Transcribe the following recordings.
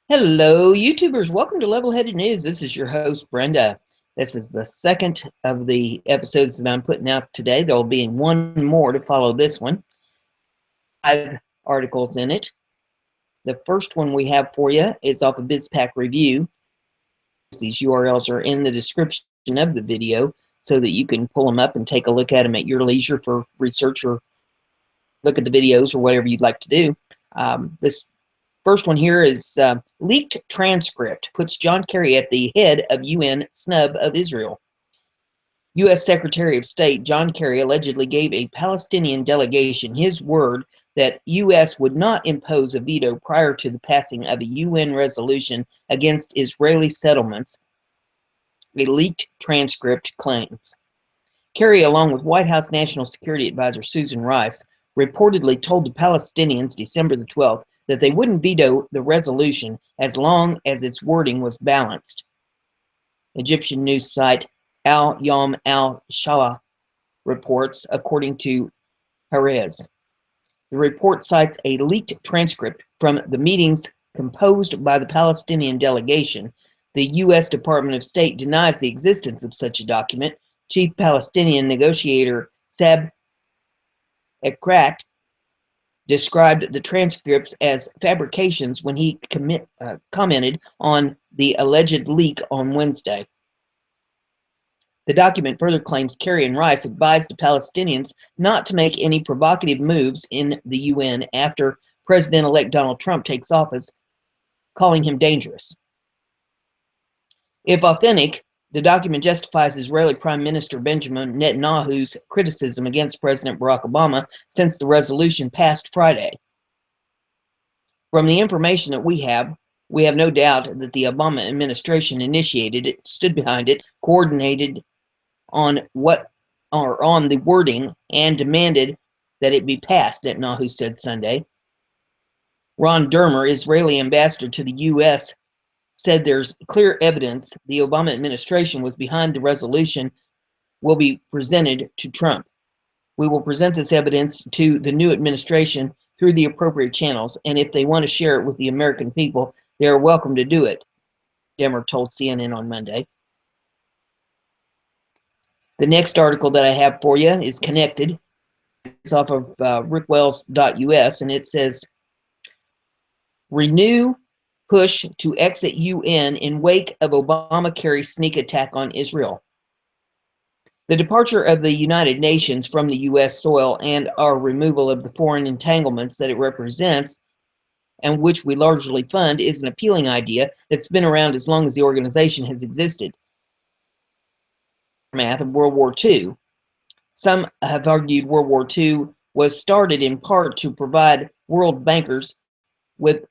Hello, YouTubers. Welcome to Level-Headed News. This is your host, Brenda. This is the second of the episodes that I'm putting out today. There will be one more to follow this one. 5 articles in it. The first one we have for you is off of BizPack Review. These URLs are in the description of the video so that you can pull them up and take a look at them at your leisure for research or look at the videos or whatever you'd like to do. This first one here is leaked transcript puts John Kerry at the head of UN snub of Israel. U.S. Secretary of State John Kerry allegedly gave a Palestinian delegation his word that U.S. would not impose a veto prior to the passing of a UN resolution against Israeli settlements, a leaked transcript claims. Kerry, along with White House National Security Advisor Susan Rice, reportedly told the Palestinians December the 12th that they wouldn't veto the resolution as long as its wording was balanced. Egyptian news site Al-Yawm al-Shawah reports, according to Perez. The report cites a leaked transcript from the meetings composed by the Palestinian delegation. The U.S. Department of State denies the existence of such a document. Chief Palestinian negotiator Saeb Erekat described the transcripts as fabrications when he commented on the alleged leak on Wednesday. The document further claims Kerry and Rice advised the Palestinians not to make any provocative moves in the UN after President-elect Donald Trump takes office, calling him dangerous. If authentic, the document justifies Israeli Prime Minister Benjamin Netanyahu's criticism against President Barack Obama since the resolution passed Friday. From the information that we have no doubt that the Obama administration initiated it, stood behind it, coordinated on the wording, and demanded that it be passed, Netanyahu said Sunday. Ron Dermer, Israeli ambassador to the U.S., said there's clear evidence the Obama administration was behind the resolution will be presented to Trump. We will present this evidence to the new administration through the appropriate channels, and if they want to share it with the American people, they are welcome to do it, Dermer told CNN on Monday. The next article that I have for you is connected. It's off of rickwells.us, and it says, Renew push to exit UN in wake of Obama-Kerry sneak attack on Israel. The departure of the United Nations from the U.S. soil and our removal of the foreign entanglements that it represents, and which we largely fund, is an appealing idea that's been around as long as the organization has existed. Aftermath of World War II. Some have argued World War II was started in part to provide world bankers with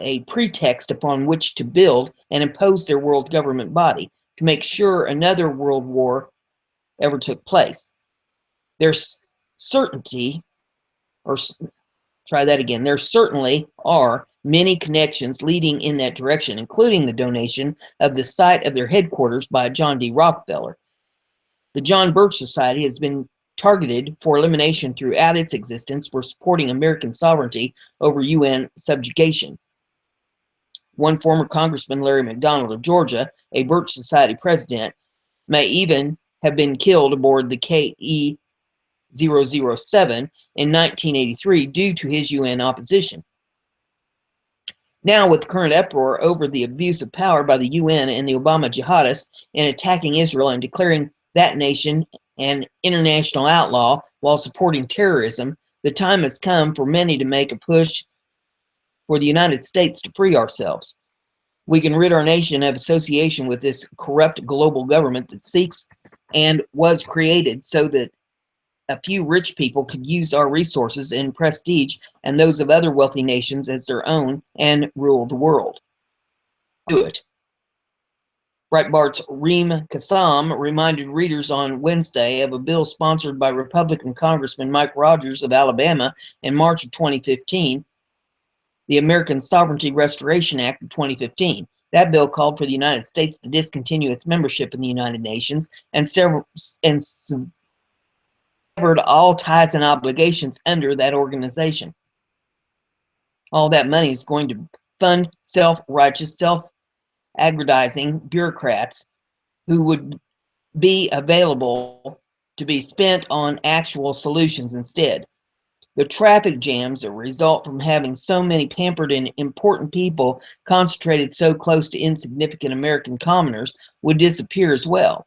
a pretext upon which to build and impose their world government body to make sure another world war ever took place. There's certainly are many connections leading in that direction, including the donation of the site of their headquarters by John D. Rockefeller. The John Birch Society has been targeted for elimination throughout its existence for supporting American sovereignty over UN subjugation. One former Congressman, Larry McDonald of Georgia, a Birch Society president, may even have been killed aboard the KE-007 in 1983 due to his UN opposition. Now, with the current uproar over the abuse of power by the UN and the Obama jihadists in attacking Israel and declaring that nation an international outlaw while supporting terrorism, the time has come for many to make a push for the United States to free ourselves. We can rid our nation of association with this corrupt global government that seeks and was created so that a few rich people could use our resources and prestige and those of other wealthy nations as their own and rule the world. Do it. Breitbart's Reem Kassam reminded readers on Wednesday of a bill sponsored by Republican Congressman Mike Rogers of Alabama in March of 2015, the American Sovereignty Restoration Act of 2015. That bill called for the United States to discontinue its membership in the United Nations and severed all ties and obligations under that organization. All that money is going to fund self-righteous, self-aggrandizing bureaucrats who would be available to be spent on actual solutions instead. The traffic jams that result from having so many pampered and important people concentrated so close to insignificant American commoners would disappear as well.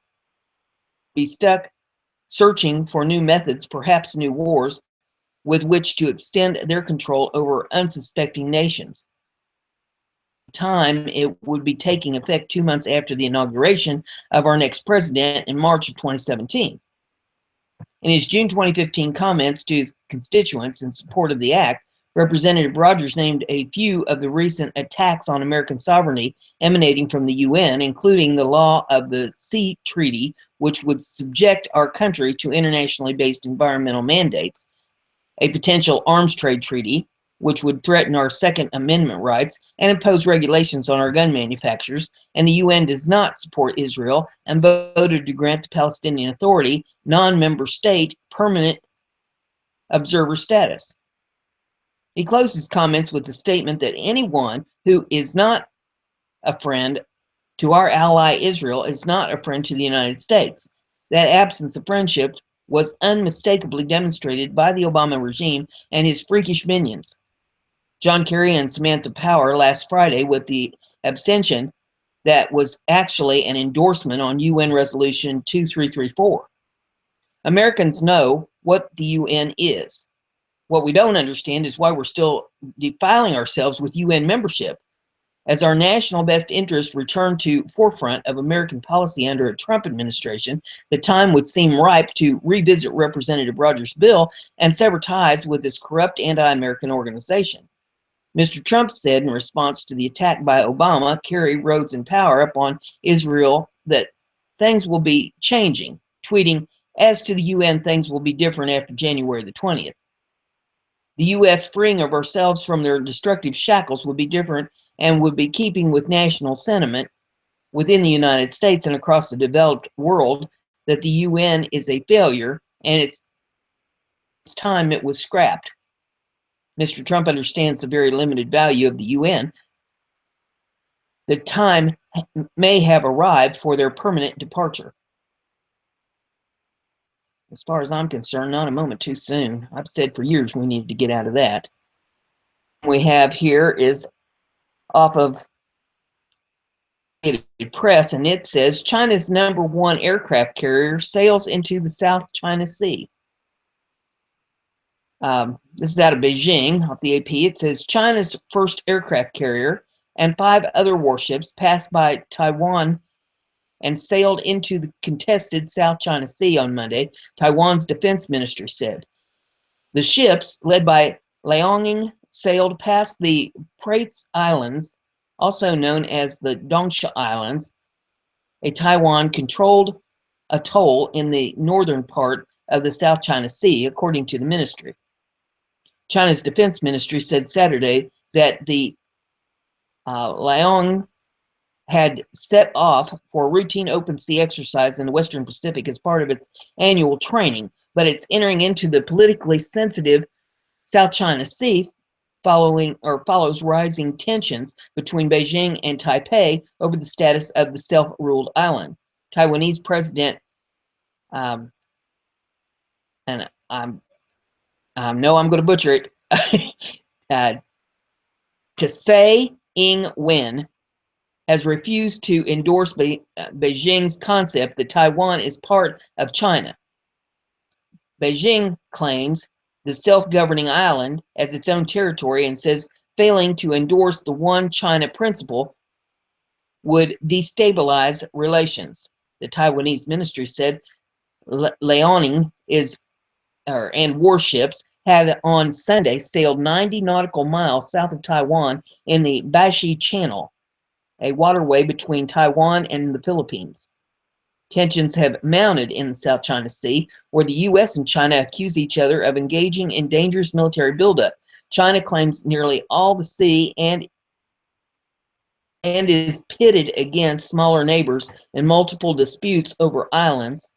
Be stuck searching for new methods, perhaps new wars, with which to extend their control over unsuspecting nations. Time it would be taking effect 2 months after the inauguration of our next president in March of 2017. In his June 2015 comments to his constituents in support of the act, Representative Rogers named a few of the recent attacks on American sovereignty emanating from the UN, including the law of the Sea Treaty, which would subject our country to internationally based environmental mandates, a potential arms trade treaty, which would threaten our Second Amendment rights and impose regulations on our gun manufacturers, and the UN does not support Israel and voted to grant the Palestinian Authority, non-member state, permanent observer status. He closed his comments with the statement that anyone who is not a friend to our ally Israel is not a friend to the United States. That absence of friendship was unmistakably demonstrated by the Obama regime and his freakish minions, John Kerry and Samantha Power, last Friday with the abstention that was actually an endorsement on UN Resolution 2334. Americans know what the UN is. What we don't understand is why we're still defiling ourselves with UN membership. As our national best interests return to forefront of American policy under a Trump administration, the time would seem ripe to revisit Representative Rogers' bill and sever ties with this corrupt anti-American organization. Mr. Trump said in response to the attack by Obama, Kerry, Rhodes, and Power upon Israel that things will be changing, tweeting, "As to the UN, things will be different after January the 20th. The U.S. freeing of ourselves from their destructive shackles would be different and would be keeping with national sentiment within the United States and across the developed world that the UN is a failure and it's time it was scrapped." Mr. Trump understands the very limited value of the UN. The time may have arrived for their permanent departure. As far as I'm concerned, not a moment too soon. I've said for years we need to get out of that. We have here is off of Press, and it says China's #1 aircraft carrier sails into the South China Sea. This is out of Beijing, off the AP. It says China's first aircraft carrier and 5 other warships passed by Taiwan and sailed into the contested South China Sea on Monday, Taiwan's defense ministry said. The ships, led by Liaoning, sailed past the Prates Islands, also known as the Dongsha Islands, a Taiwan-controlled atoll in the northern part of the South China Sea, according to the ministry. China's defense ministry said Saturday that the Liaoning had set off for a routine open sea exercise in the Western Pacific as part of its annual training, but it's entering into the politically sensitive South China Sea follows rising tensions between Beijing and Taipei over the status of the self-ruled island. Taiwanese President, and I know I'm going to butcher it, Tsai Ing-wen, has refused to endorse Beijing's concept that Taiwan is part of China. Beijing claims the self-governing island as its own territory and says failing to endorse the One China principle would destabilize relations. The Taiwanese ministry said Liaoning and warships had on Sunday sailed 90 nautical miles south of Taiwan in the Bashi Channel, a waterway between Taiwan and the Philippines. Tensions have mounted in the South China Sea, where the U.S. and China accuse each other of engaging in dangerous military buildup. China claims nearly all the sea and is pitted against smaller neighbors in multiple disputes over islands,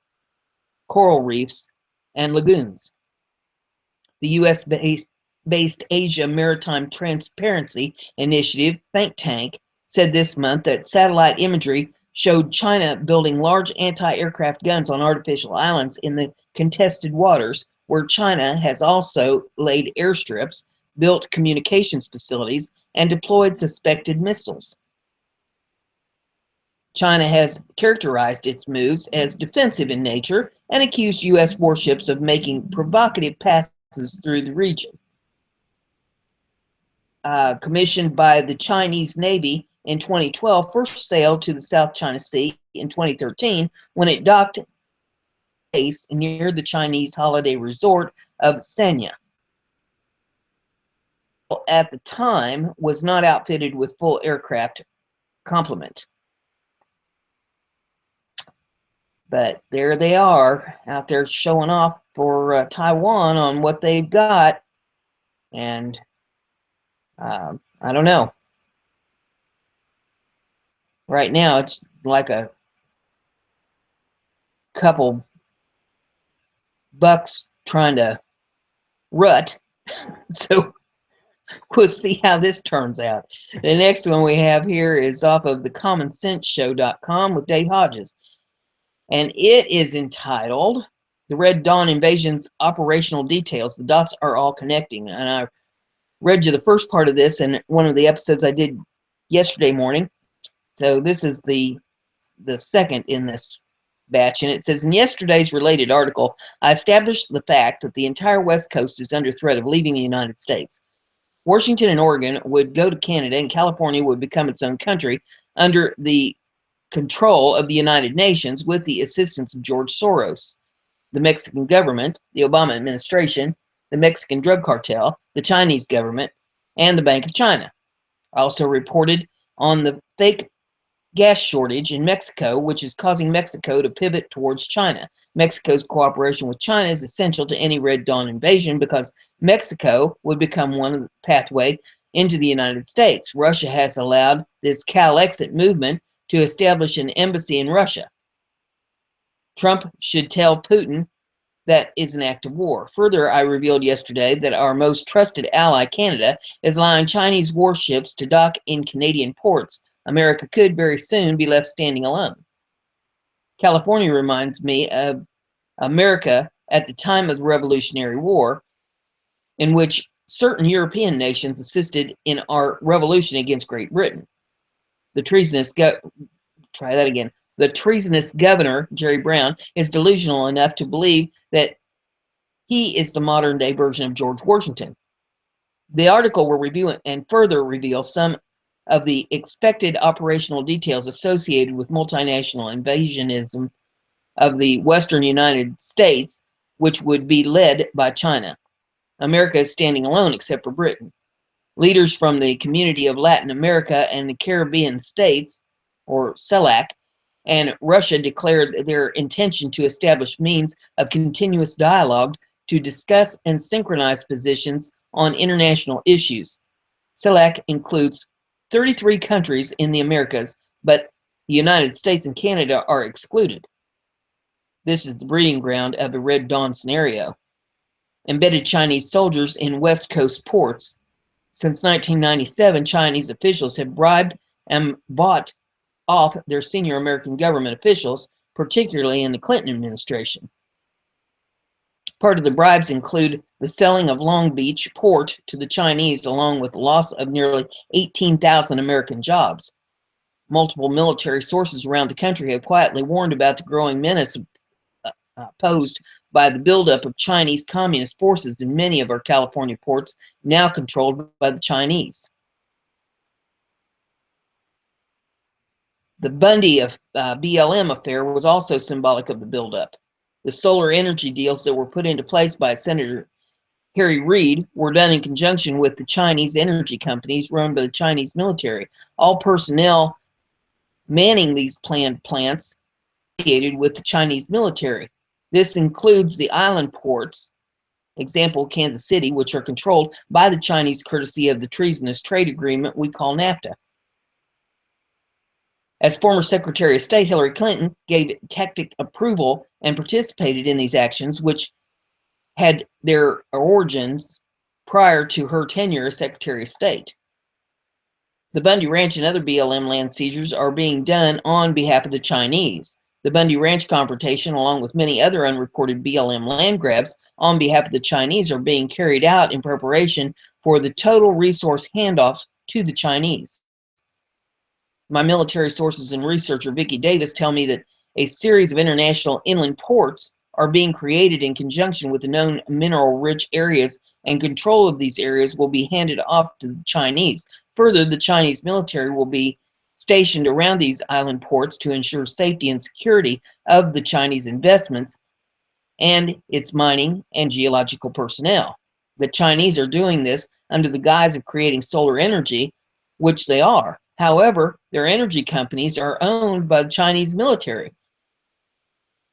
coral reefs, and lagoons. The U.S. based Asia Maritime Transparency Initiative think tank said this month that satellite imagery showed China building large anti-aircraft guns on artificial islands in the contested waters, where China has also laid airstrips, built communications facilities, and deployed suspected missiles. China has characterized its moves as defensive in nature and accused U.S. warships of making provocative passes through the region. Commissioned by the Chinese Navy in 2012, first sailed to the South China Sea in 2013 when it docked base near the Chinese holiday resort of Sanya. At the time, was not outfitted with full aircraft complement. But there they are out there showing off for Taiwan on what they've got. And I don't know. Right now, it's like a couple bucks trying to rut. So we'll see how this turns out. The next one we have here is off of the commonsenseshow.com with Dave Hodges. And it is entitled The Red Dawn Invasion's Operational Details. The dots are all connecting. And I read you the first part of this in one of the episodes I did yesterday morning. So this is the second in this batch. And it says, in yesterday's related article, I established the fact that the entire West Coast is under threat of leaving the United States. Washington and Oregon would go to Canada, and California would become its own country under the control of the United Nations with the assistance of George Soros, the Mexican government, the Obama administration, the Mexican drug cartel, the Chinese government, and the Bank of China. I also reported on the fake gas shortage in Mexico, which is causing Mexico to pivot towards China. Mexico's cooperation with China is essential to any Red Dawn invasion because Mexico would become one of the pathway into the United States. Russia has allowed this Cal-exit movement to establish an embassy in Russia. Trump should tell Putin that is an act of war. Further, I revealed yesterday that our most trusted ally, Canada, is allowing Chinese warships to dock in Canadian ports. America could very soon be left standing alone. California reminds me of America at the time of the Revolutionary War, in which certain European nations assisted in our revolution against Great Britain. The treasonous governor, Jerry Brown, is delusional enough to believe that he is the modern day version of George Washington. The article will review and further reveal some of the expected operational details associated with multinational invasionism of the Western United States, which would be led by China. America is standing alone except for Britain. Leaders from the Community of Latin America and the Caribbean States, or CELAC, and Russia declared their intention to establish means of continuous dialogue to discuss and synchronize positions on international issues. CELAC includes 33 countries in the Americas, but the United States and Canada are excluded. This is the breeding ground of the Red Dawn scenario. Embedded Chinese soldiers in West Coast ports. Since 1997, Chinese officials have bribed and bought off their senior American government officials, particularly in the Clinton administration. Part of the bribes include the selling of Long Beach port to the Chinese, along with the loss of nearly 18,000 American jobs. Multiple military sources around the country have quietly warned about the growing menace posed by the buildup of Chinese communist forces in many of our California ports, now controlled by the Chinese. The Bundy BLM affair was also symbolic of the buildup. The solar energy deals that were put into place by Senator Kerry were done in conjunction with the Chinese energy companies run by the Chinese military. All personnel manning these planned plants affiliated with the Chinese military. This includes the island ports, example Kansas City, which are controlled by the Chinese courtesy of the treasonous trade agreement we call NAFTA. As former Secretary of State Hillary Clinton gave tacit approval and participated in these actions, which had their origins prior to her tenure as Secretary of State. The Bundy Ranch and other BLM land seizures are being done on behalf of the Chinese. The Bundy Ranch confrontation, along with many other unreported BLM land grabs on behalf of the Chinese, are being carried out in preparation for the total resource handoff to the Chinese. My military sources and researcher Vicki Davis tell me that a series of international inland ports are being created in conjunction with the known mineral-rich areas, and control of these areas will be handed off to the Chinese. Further, the Chinese military will be stationed around these island ports to ensure safety and security of the Chinese investments and its mining and geological personnel. The Chinese are doing this under the guise of creating solar energy, which they are. However, their energy companies are owned by the Chinese military.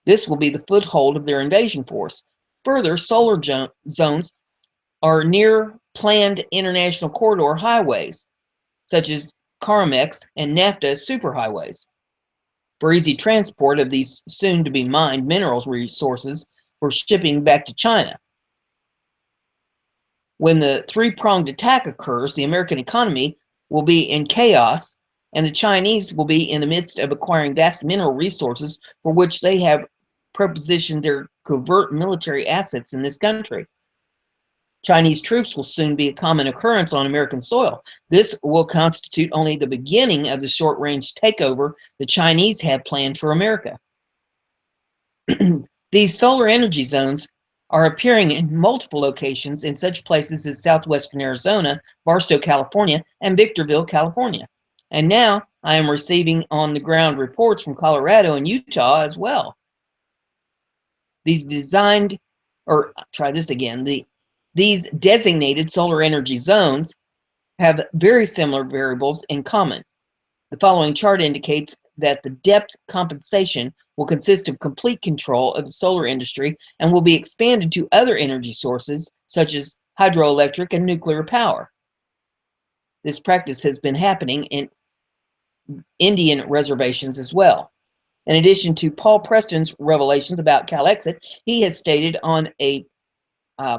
This will be the foothold of their invasion force. Further, solar zones are near planned international corridor highways, such as Carmex and NAFTA superhighways, for easy transport of these soon-to-be mined minerals resources for shipping back to China. When the three-pronged attack occurs, the American economy will be in chaos, and the Chinese will be in the midst of acquiring vast mineral resources for which they have prepositioned their covert military assets in this country. Chinese troops will soon be a common occurrence on American soil. This will constitute only the beginning of the short-range takeover the Chinese have planned for America. These solar energy zones are appearing in multiple locations in such places as southwestern Arizona, Barstow, California, and Victorville, California. And now I am receiving on-the-ground reports from Colorado and Utah as well. These designated solar energy zones have very similar variables in common. The following chart indicates that the depth compensation will consist of complete control of the solar industry and will be expanded to other energy sources such as hydroelectric and nuclear power. This practice has been happening in Indian reservations as well. In addition to Paul Preston's revelations about Calexit, he has stated on a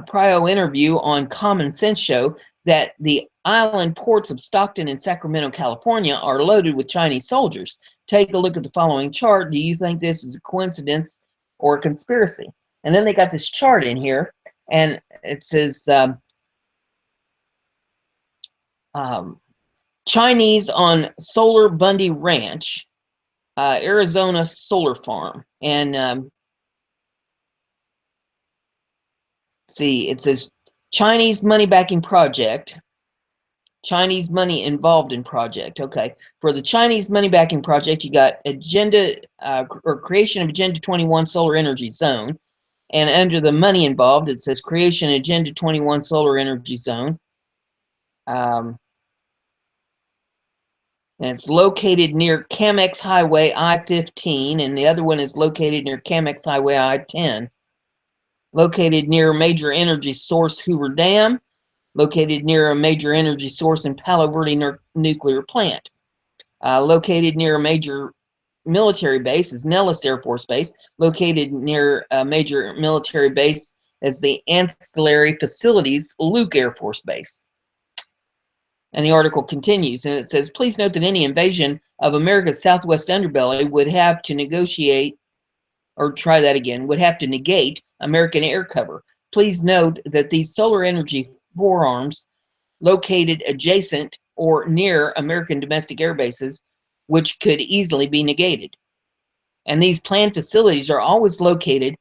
prior interview on Common Sense Show that the island ports of Stockton and Sacramento, California are loaded with Chinese soldiers. Take a look at the following chart. Do you think this is a coincidence or a conspiracy? And then they got this chart in here, and it says Chinese on Solar Bundy Ranch, Arizona solar farm. And see, it says Chinese money backing project. Chinese money involved in project. Okay, for the Chinese money backing project, you got agenda or creation of Agenda 21 solar energy zone, and under the money involved, it says creation Agenda 21 solar energy zone, and it's located near Camex Highway I-15, and the other one is located near Camex Highway I-10, located near a major energy source Hoover Dam, located near a major energy source in Palo Verde nuclear plant. Located near a major military base is Nellis Air Force Base. Located near a major military base is the Ancillary Facilities Luke Air Force Base. And the article continues, and it says, please note that any invasion of America's southwest underbelly would have to negate American air cover. Please note that these solar energy forearms located adjacent or near American domestic air bases, which could easily be negated. And these planned facilities are always located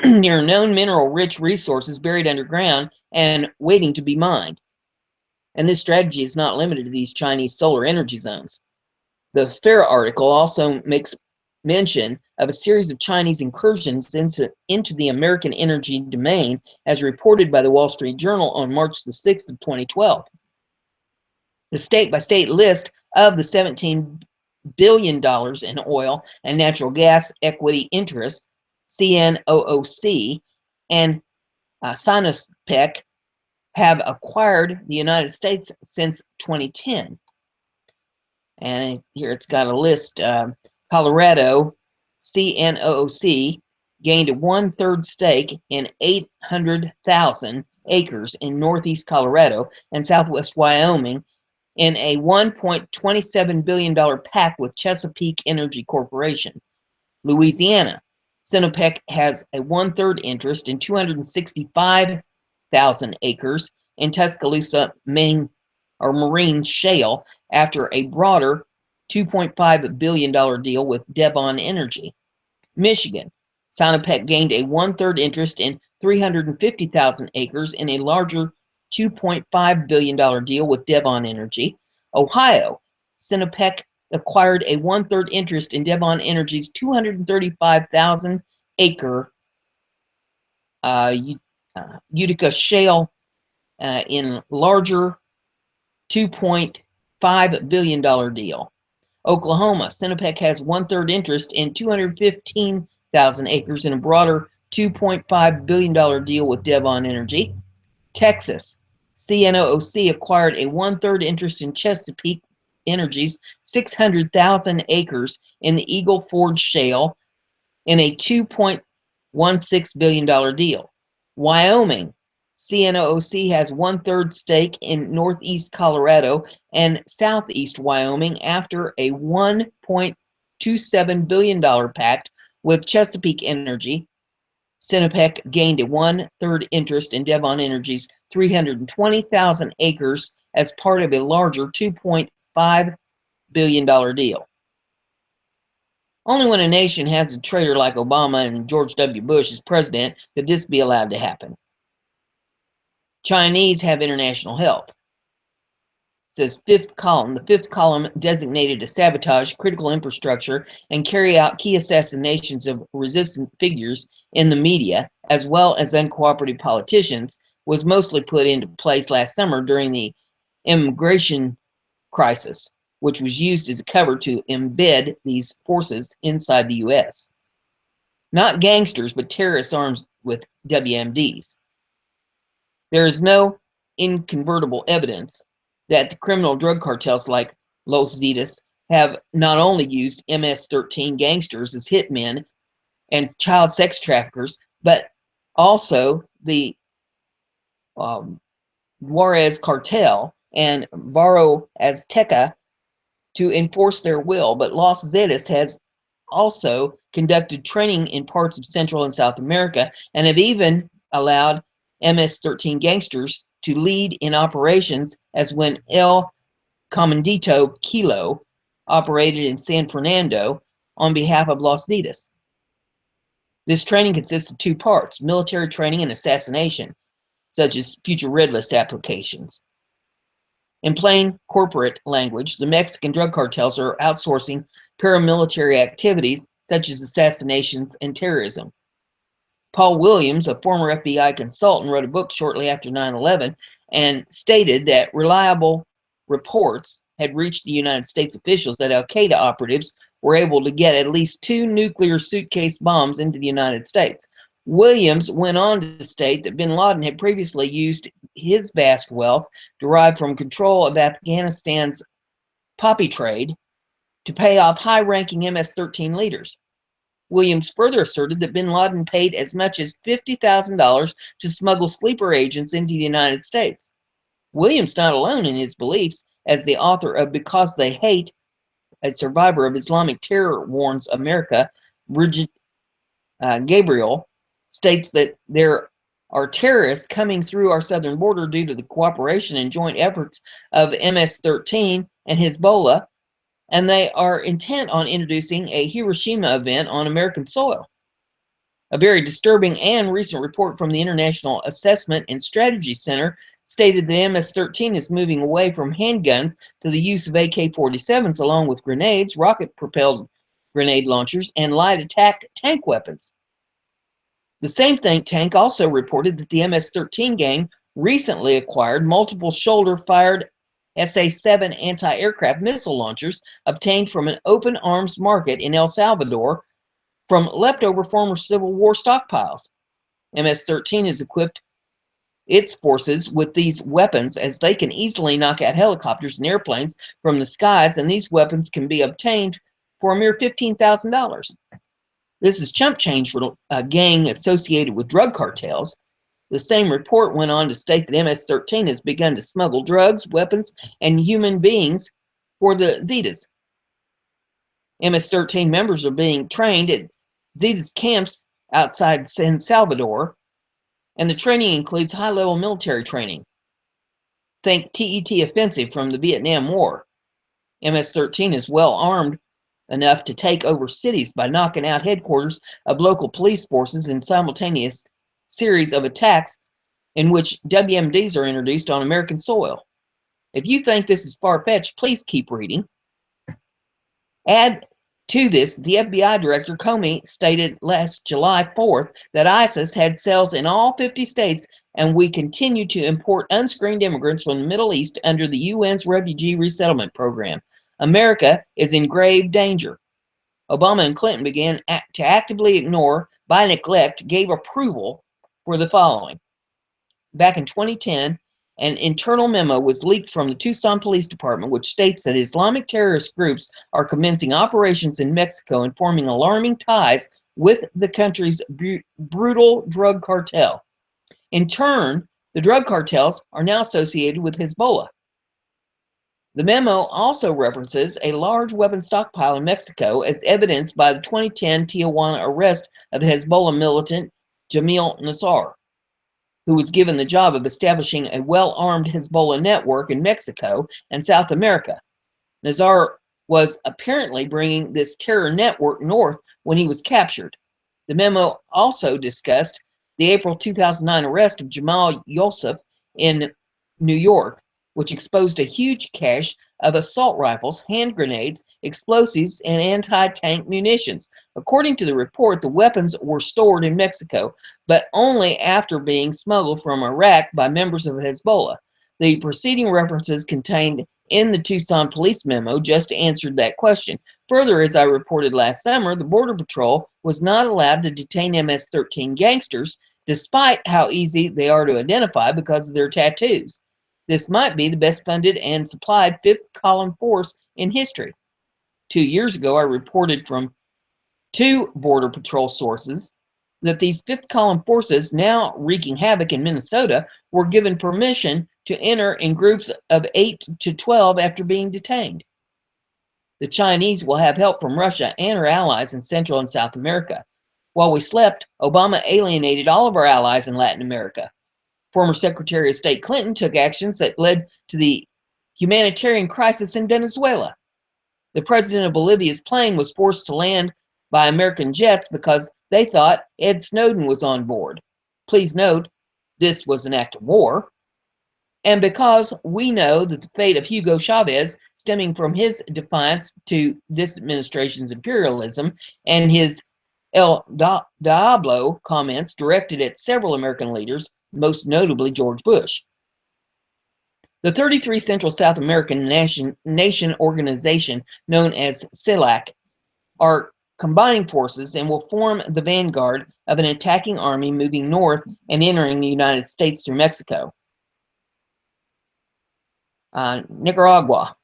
near known mineral-rich resources buried underground and waiting to be mined. And this strategy is not limited to these Chinese solar energy zones. The FAIR article also makes mention of a series of Chinese incursions into the American energy domain, as reported by the Wall Street Journal on March the 6th of 2012. The state-by-state list of the $17 billion in oil and natural gas equity interests, CNOOC, and Sinopec have acquired the United States since 2010. And here it's got a list. Colorado, CNOOC, gained a 1/3 stake in 800,000 acres in northeast Colorado and southwest Wyoming in a $1.27 billion pact with Chesapeake Energy Corporation. Louisiana. Sinopec has a one-third interest in 265,000 acres in Tuscaloosa, Maine, or Marine Shale after a broader $2.5 billion deal with Devon Energy. Michigan. Sinopec gained a one-third interest in 350,000 acres in a larger $2.5 billion deal with Devon Energy. Ohio. Sinopec acquired a one-third interest in Devon Energy's 235,000 acre Utica Shale in larger $2.5 billion deal. Oklahoma. Sinopec has one-third interest in 215,000 acres in a broader $2.5 billion deal with Devon Energy. Texas. CNOOC acquired a one-third interest in Chesapeake Energy's 600,000 acres in the Eagle Ford Shale in a $2.16 billion deal. Wyoming. CNOOC has one-third stake in northeast Colorado and southeast Wyoming after a $1.27 billion pact with Chesapeake Energy. Sinopec gained a one-third interest in Devon Energy's 320,000 acres as part of a larger $2.5 billion deal. Only when a nation has a traitor like Obama and George W. Bush as president could this be allowed to happen. Chinese have international help. It says fifth column. The fifth column designated to sabotage critical infrastructure and carry out key assassinations of resistant figures in the media, as well as uncooperative politicians, was mostly put into place last summer during the immigration crisis, which was used as a cover to embed these forces inside the U.S. Not gangsters, but terrorists armed with WMDs. There is no incontrovertible evidence that the criminal drug cartels like Los Zetas have not only used MS-13 gangsters as hitmen and child sex traffickers, but also the Juarez cartel and Barrio Azteca to enforce their will. But Los Zetas has also conducted training in parts of Central and South America and have even allowed MS-13 gangsters to lead in operations, as when El Comandito Kilo operated in San Fernando on behalf of Los Zetas. This training consists of two parts: military training and assassination, such as future red list applications. In plain corporate language, the Mexican drug cartels are outsourcing paramilitary activities such as assassinations and terrorism. Paul Williams, a former FBI consultant, wrote a book shortly after 9/11 and stated that reliable reports had reached the United States officials that Al-Qaeda operatives were able to get at least 2 nuclear suitcase bombs into the United States. Williams went on to state that bin Laden had previously used his vast wealth derived from control of Afghanistan's poppy trade to pay off high-ranking MS-13 leaders. Williams further asserted that bin Laden paid as much as $50,000 to smuggle sleeper agents into the United States. Williams not alone in his beliefs, as the author of Because They Hate, a survivor of Islamic terror warns America, Bridget Gabriel, states that there are terrorists coming through our southern border due to the cooperation and joint efforts of MS-13 and Hezbollah, and they are intent on introducing a Hiroshima event on American soil. A very disturbing and recent report from the International Assessment and Strategy Center stated that MS-13 is moving away from handguns to the use of AK-47s along with grenades, rocket-propelled grenade launchers, and light attack tank weapons. The same think tank also reported that the MS-13 gang recently acquired multiple shoulder-fired SA-7 anti-aircraft missile launchers obtained from an open arms market in El Salvador from leftover former Civil War stockpiles. MS-13 has equipped its forces with these weapons as they can easily knock out helicopters and airplanes from the skies, and these weapons can be obtained for a mere $15,000. This is chump change for a gang associated with drug cartels. The same report went on to state that MS-13 has begun to smuggle drugs, weapons, and human beings for the Zetas. MS-13 members are being trained at Zetas camps outside San Salvador, and the training includes high-level military training. Think TET offensive from the Vietnam War. MS-13 is well armed enough to take over cities by knocking out headquarters of local police forces in simultaneous series of attacks in which WMDs are introduced on American soil. If you think this is far-fetched, please keep reading. Add to this, the FBI Director Comey stated last July 4th that ISIS had cells in all 50 states, and we continue to import unscreened immigrants from the Middle East under the UN's Refugee Resettlement Program. America is in grave danger. Obama and Clinton began to actively ignore, by neglect, gave approval for the following. Back in 2010, an internal memo was leaked from the Tucson Police Department, which states that Islamic terrorist groups are commencing operations in Mexico and forming alarming ties with the country's brutal drug cartel. In turn, the drug cartels are now associated with Hezbollah. The memo also references a large weapon stockpile in Mexico, as evidenced by the 2010 Tijuana arrest of the Hezbollah militant Jamil Nassar, who was given the job of establishing a well-armed Hezbollah network in Mexico and South America. Nassar was apparently bringing this terror network north when he was captured. The memo also discussed the April 2009 arrest of Jamal Youssef in New York, which exposed a huge cache of assault rifles, hand grenades, explosives, and anti-tank munitions. According to the report, the weapons were stored in Mexico, but only after being smuggled from Iraq by members of Hezbollah. The preceding references contained in the Tucson police memo just answered that question. Further, as I reported last summer, the Border Patrol was not allowed to detain MS-13 gangsters, despite how easy they are to identify because of their tattoos. This might be the best funded and supplied fifth column force in history. 2 years ago, I reported from 2 Border Patrol sources that these fifth column forces, now wreaking havoc in Minnesota, were given permission to enter in groups of 8 to 12 after being detained. The Chinese will have help from Russia and her allies in Central and South America. While we slept, Obama alienated all of our allies in Latin America. Former Secretary of State Clinton took actions that led to the humanitarian crisis in Venezuela. The president of Bolivia's plane was forced to land by American jets because they thought Ed Snowden was on board. Please note, this was an act of war. And because we know that the fate of Hugo Chavez, stemming from his defiance to this administration's imperialism and his El Diablo comments directed at several American leaders, most notably George Bush. The 33 Central South American nation organization known as CELAC are combining forces and will form the vanguard of an attacking army moving north and entering the United States through Mexico. Nicaragua.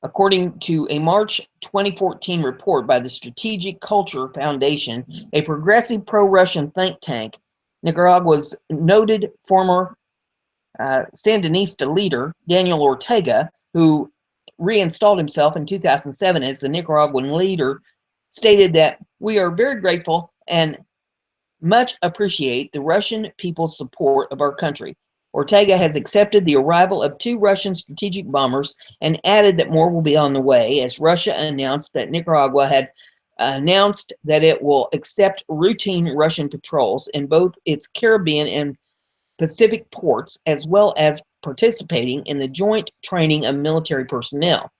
According to a March 2014 report by the Strategic Culture Foundation, a progressive pro-Russian think tank, Nicaragua's noted former Sandinista leader, Daniel Ortega, who reinstalled himself in 2007 as the Nicaraguan leader, stated that we are very grateful and much appreciate the Russian people's support of our country. Ortega has accepted the arrival of 2 Russian strategic bombers and added that more will be on the way, as Russia announced that Nicaragua had announced that it will accept routine Russian patrols in both its Caribbean and Pacific ports, as well as participating in the joint training of military personnel.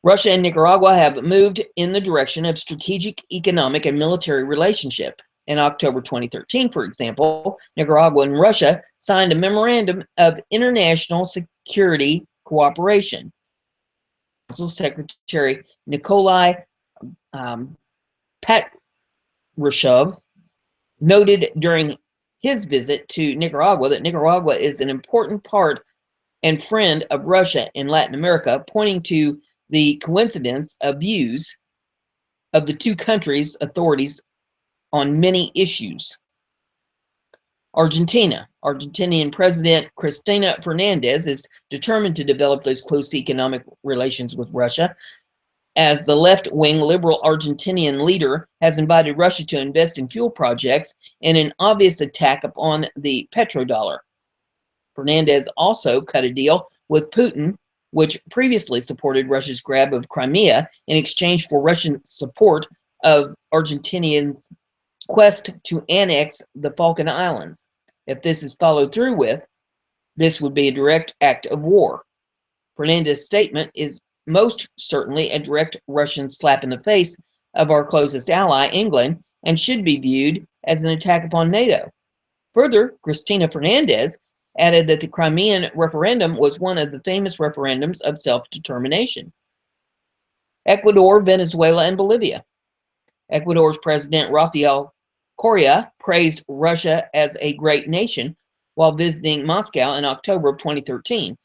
Russia and Nicaragua have moved in the direction of strategic, economic, and military relationship. In October 2013, for example, Nicaragua and Russia signed a memorandum of international security cooperation. Council Secretary Nikolai Patrushev noted during his visit to Nicaragua that Nicaragua is an important part and friend of Russia in Latin America, pointing to the coincidence of views of the 2 countries' authorities on many issues. Argentina. Argentinian President Cristina Fernandez is determined to develop those close economic relations with Russia, as the left-wing liberal Argentinian leader has invited Russia to invest in fuel projects in an obvious attack upon the petrodollar. Fernandez also cut a deal with Putin, which previously supported Russia's grab of Crimea in exchange for Russian support of Argentinians' quest to annex the Falkland Islands. If this is followed through with, this would be a direct act of war. Fernandez's statement is most certainly a direct Russian slap in the face of our closest ally, England, and should be viewed as an attack upon NATO. Further, Cristina Fernandez added that the Crimean referendum was one of the famous referendums of self-determination. Ecuador, Venezuela, and Bolivia. Ecuador's President Rafael Correa praised Russia as a great nation while visiting Moscow in October of 2013.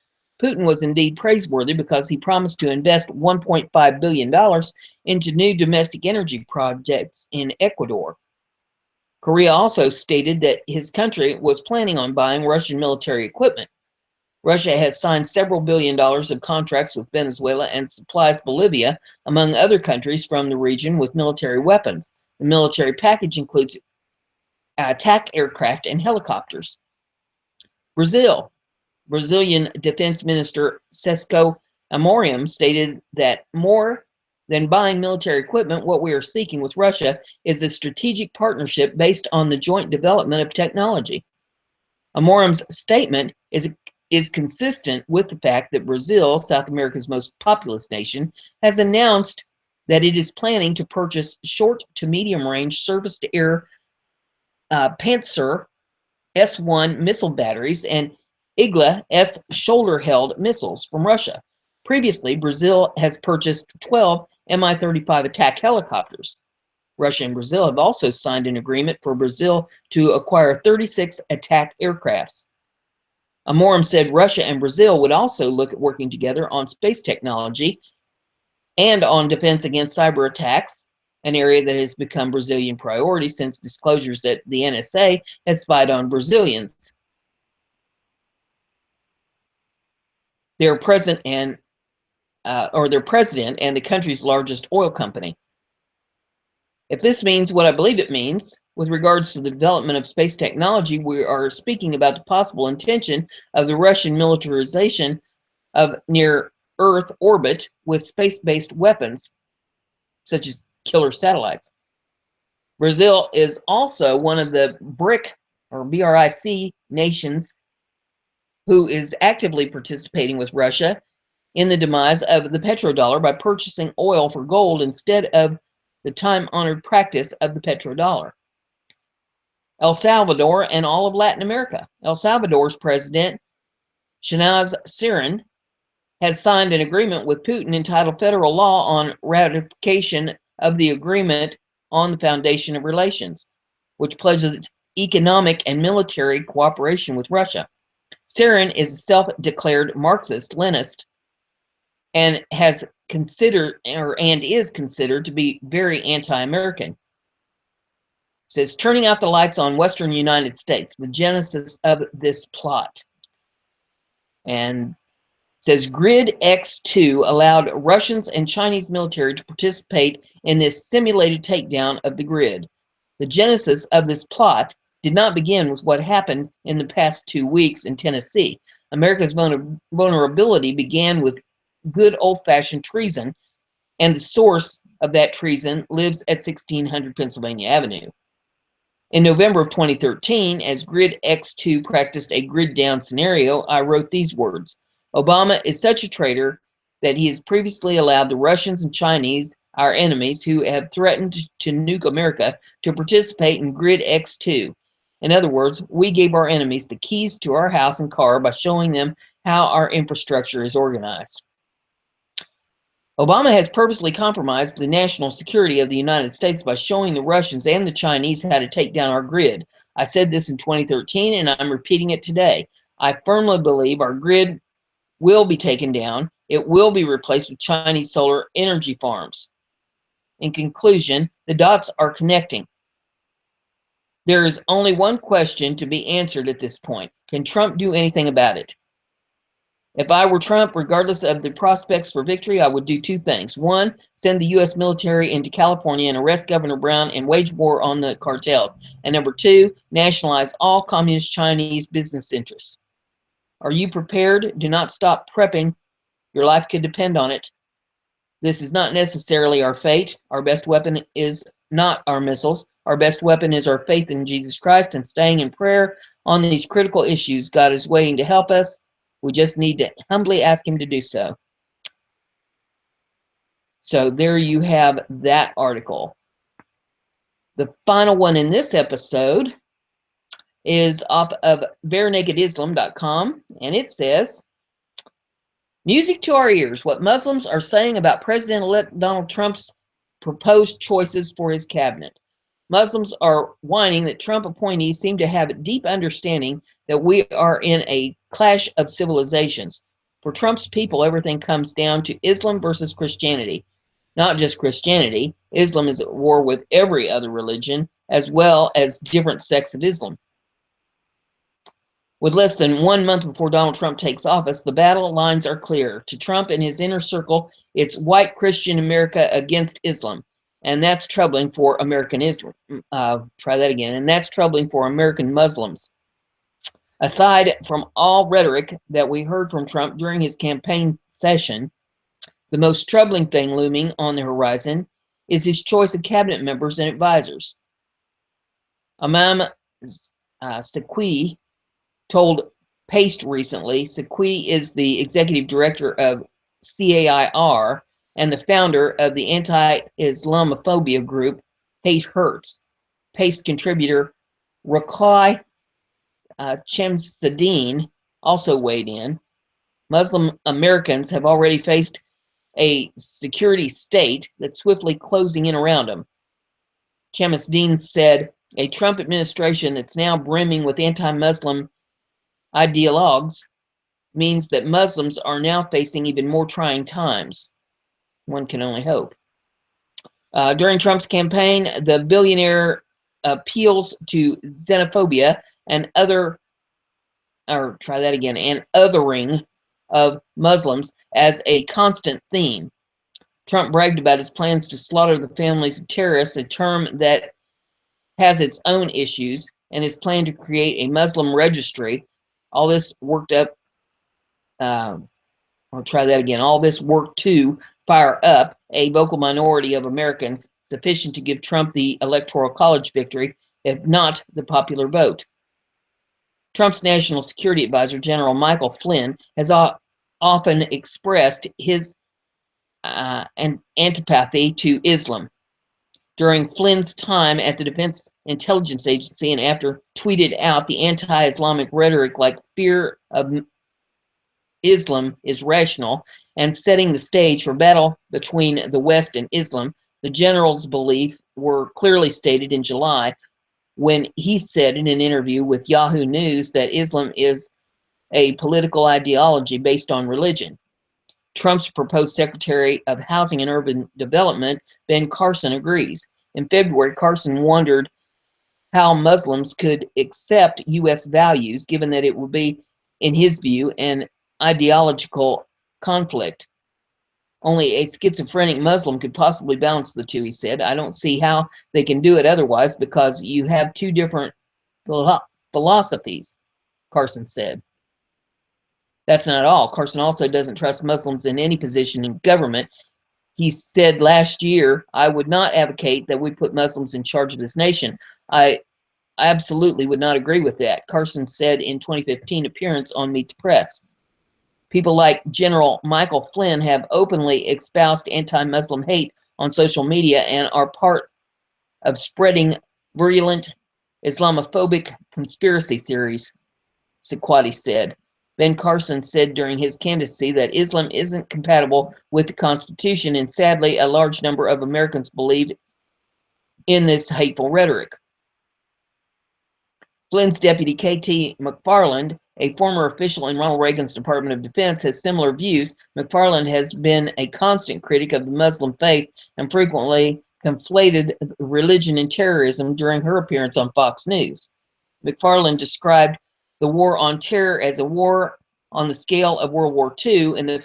Putin was indeed praiseworthy because he promised to invest $1.5 billion into new domestic energy projects in Ecuador. Correa also stated that his country was planning on buying Russian military equipment. Russia has signed several $billion of contracts with Venezuela and supplies Bolivia, among other countries from the region, with military weapons. The military package includes attack aircraft and helicopters. Brazil. Brazilian Defense Minister Sesco Amorim stated that more than buying military equipment, what we are seeking with Russia is a strategic partnership based on the joint development of technology. Amorim's statement is consistent with the fact that Brazil, South America's most populous nation, has announced that it is planning to purchase short to medium range surface-to-air Panzer S-1 missile batteries and Igla S shoulder-held missiles from Russia. Previously, Brazil has purchased 12 Mi-35 attack helicopters. Russia and Brazil have also signed an agreement for Brazil to acquire 36 attack aircrafts. Amorim said Russia and Brazil would also look at working together on space technology and on defense against cyber attacks, an area that has become Brazilian priority since disclosures that the NSA has spied on Brazilians. Their president and the country's largest oil company. If this means what I believe it means, with regards to the development of space technology, we are speaking about the possible intention of the Russian militarization of near-Earth orbit with space-based weapons, such as killer satellites. Brazil is also one of the BRIC nations who is actively participating with Russia in the demise of the petrodollar by purchasing oil for gold instead of the time-honored practice of the petrodollar. El Salvador and all of Latin America. El Salvador's president, Shanaz Sirin, has signed an agreement with Putin entitled Federal Law on Ratification of the Agreement on the Foundation of Relations, which pledges economic and military cooperation with Russia. Sirin is a self-declared Marxist-Leninist and is considered to be very anti-American. Says turning out the lights on Western United States, the genesis of this plot. And says Grid X2 allowed Russians and Chinese military to participate in this simulated takedown of the grid. The genesis of this plot did not begin with what happened in the past 2 weeks in Tennessee. America's vulnerability began with good old-fashioned treason, and the source of that treason lives at 1600 Pennsylvania Avenue. In November of 2013, as Grid X2 practiced a grid down scenario, I wrote these words: Obama is such a traitor that he has previously allowed the Russians and Chinese, our enemies, who have threatened to nuke America, to participate in Grid X2. In other words, we gave our enemies the keys to our house and car by showing them how our infrastructure is organized. Obama has purposely compromised the national security of the United States by showing the Russians and the Chinese how to take down our grid. I said this in 2013, and I'm repeating it today. I firmly believe our grid will be taken down. It will be replaced with Chinese solar energy farms. In conclusion, the dots are connecting. There is only one question to be answered at this point. Can Trump do anything about it? If I were Trump, regardless of the prospects for victory, I would do two things. One, send the U.S. military into California and arrest Governor Brown and wage war on the cartels. And number two, nationalize all communist Chinese business interests. Are you prepared? Do not stop prepping. Your life could depend on it. This is not necessarily our fate. Our best weapon is not our missiles. Our best weapon is our faith in Jesus Christ and staying in prayer on these critical issues. God is waiting to help us. We just need to humbly ask him to do so. So there you have that article. The final one in this episode is off of barenakedislam.com, and it says, music to our ears, what Muslims are saying about President-elect Donald Trump's proposed choices for his cabinet. Muslims are whining that Trump appointees seem to have a deep understanding that we are in a clash of civilizations. For Trump's people, everything comes down to Islam versus Christianity. Not just Christianity, Islam is at war with every other religion, as well as different sects of Islam. With less than 1 month before Donald Trump takes office, the battle lines are clear. To Trump and his inner circle, it's white Christian America against Islam. And that's troubling for American Islam. Try that again. And that's troubling for American Muslims. Aside from all rhetoric that we heard from Trump during his campaign session, the most troubling thing looming on the horizon is his choice of cabinet members and advisors. Imam Sequi told Paste recently, Sequi is the executive director of CAIR and the founder of the anti-Islamophobia group Hate Hurts. Paste contributor Rakai Chemsedine also weighed in. Muslim Americans have already faced a security state that's swiftly closing in around them. Chemsedine said, a Trump administration that's now brimming with anti-Muslim ideologues means that Muslims are now facing even more trying times. One can only hope. During Trump's campaign, the billionaire appeals to xenophobia and othering of Muslims as a constant theme. Trump bragged about his plans to slaughter the families of terrorists, a term that has its own issues, and his plan to create a Muslim registry. All this worked up, All this worked to fire up a vocal minority of Americans, sufficient to give Trump the Electoral College victory, if not the popular vote. Trump's National Security Advisor, General Michael Flynn, has often expressed his antipathy to Islam. During Flynn's time at the Defense Intelligence Agency and after tweeted out the anti-Islamic rhetoric like fear of Islam is rational and setting the stage for battle between the West and Islam, the general's beliefs were clearly stated in July when he said in an interview with Yahoo News that Islam is a political ideology based on religion. Trump's proposed Secretary of Housing and Urban Development, Ben Carson, agrees. In February, Carson wondered how Muslims could accept U.S. values, given that it would be, in his view, an ideological conflict. Only a schizophrenic Muslim could possibly balance the two, he said. I don't see how they can do it otherwise because you have two different philosophies, Carson said. That's not all. Carson also doesn't trust Muslims in any position in government. He said last year, I would not advocate that we put Muslims in charge of this nation. I absolutely would not agree with that, Carson said in 2015 appearance on Meet the Press. People like General Michael Flynn have openly espoused anti-Muslim hate on social media and are part of spreading virulent Islamophobic conspiracy theories, Sequati said. Ben Carson said during his candidacy that Islam isn't compatible with the Constitution, and sadly, a large number of Americans believe in this hateful rhetoric. Flynn's deputy K.T. McFarland, a former official in Ronald Reagan's Department of Defense, has similar views. McFarland has been a constant critic of the Muslim faith and frequently conflated religion and terrorism during her appearance on Fox News. McFarland described the war on terror as a war on the scale of World War II in the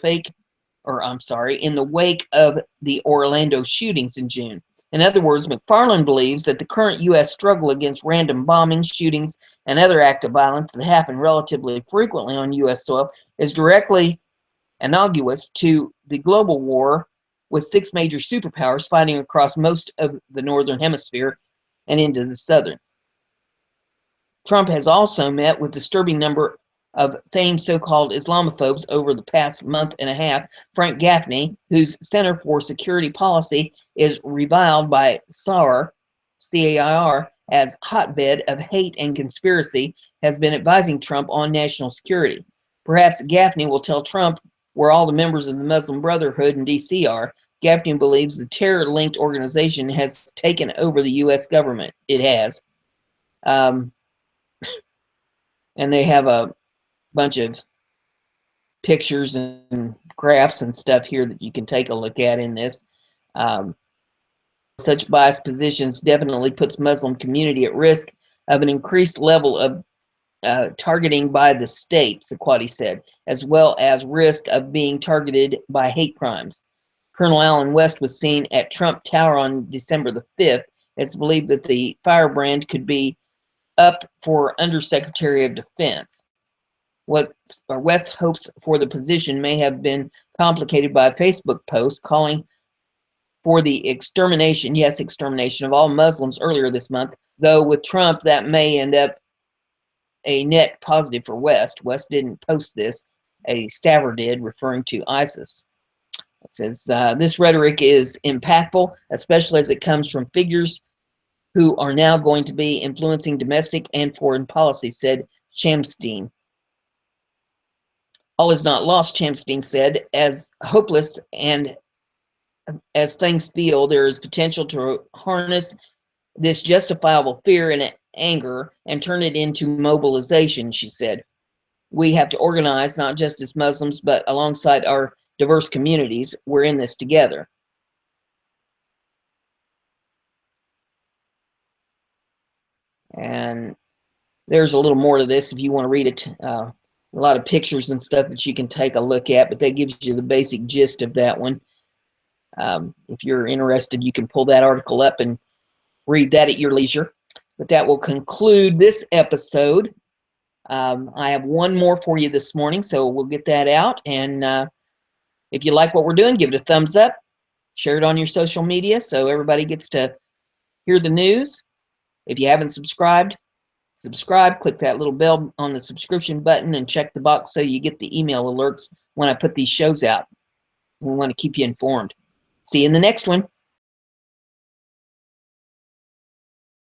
wake of the Orlando shootings in June. In other words, McFarland believes that the current U.S. struggle against random bombings, shootings, and other acts of violence that happen relatively frequently on U.S. soil is directly analogous to the global war with 6 major superpowers fighting across most of the northern hemisphere and into the southern. Trump has also met with a disturbing number of famed so-called Islamophobes over the past month and a half. Frank Gaffney, whose Center for Security Policy is reviled by CAIR as hotbed of hate and conspiracy, has been advising Trump on national security. Perhaps Gaffney will tell Trump where all the members of the Muslim Brotherhood in D.C. are. Gaffney believes the terror-linked organization has taken over the U.S. government. It has. And they have a bunch of pictures and graphs and stuff here that you can take a look at in this. Such biased positions definitely puts Muslim community at risk of an increased level of targeting by the state, Sequati said, as well as risk of being targeted by hate crimes. Colonel Allen West was seen at Trump Tower on December the 5th. It's believed that the firebrand could be up for Undersecretary of Defense. West's hopes for the position may have been complicated by a Facebook post calling for the extermination of all Muslims earlier this month, though with Trump that may end up a net positive for West. West didn't post this. A staffer did, referring to ISIS. It says, this rhetoric is impactful, especially as it comes from figures who are now going to be influencing domestic and foreign policy, said Shamstein. All is not lost, Shamstein said. As hopeless and as things feel, there is potential to harness this justifiable fear and anger and turn it into mobilization, she said. We have to organize, not just as Muslims, but alongside our diverse communities. We're in this together. And there's a little more to this if you want to read it. A lot of pictures and stuff that you can take a look at, but that gives you the basic gist of that one. If you're interested, you can pull that article up and read that at your leisure. But that will conclude this episode. I have one more for you this morning, so we'll get that out. And if you like what we're doing, give it a thumbs up. Share it on your social media so everybody gets to hear the news. If you haven't subscribed, subscribe. Click that little bell on the subscription button and check the box so you get the email alerts when I put these shows out. We want to keep you informed. See you in the next one.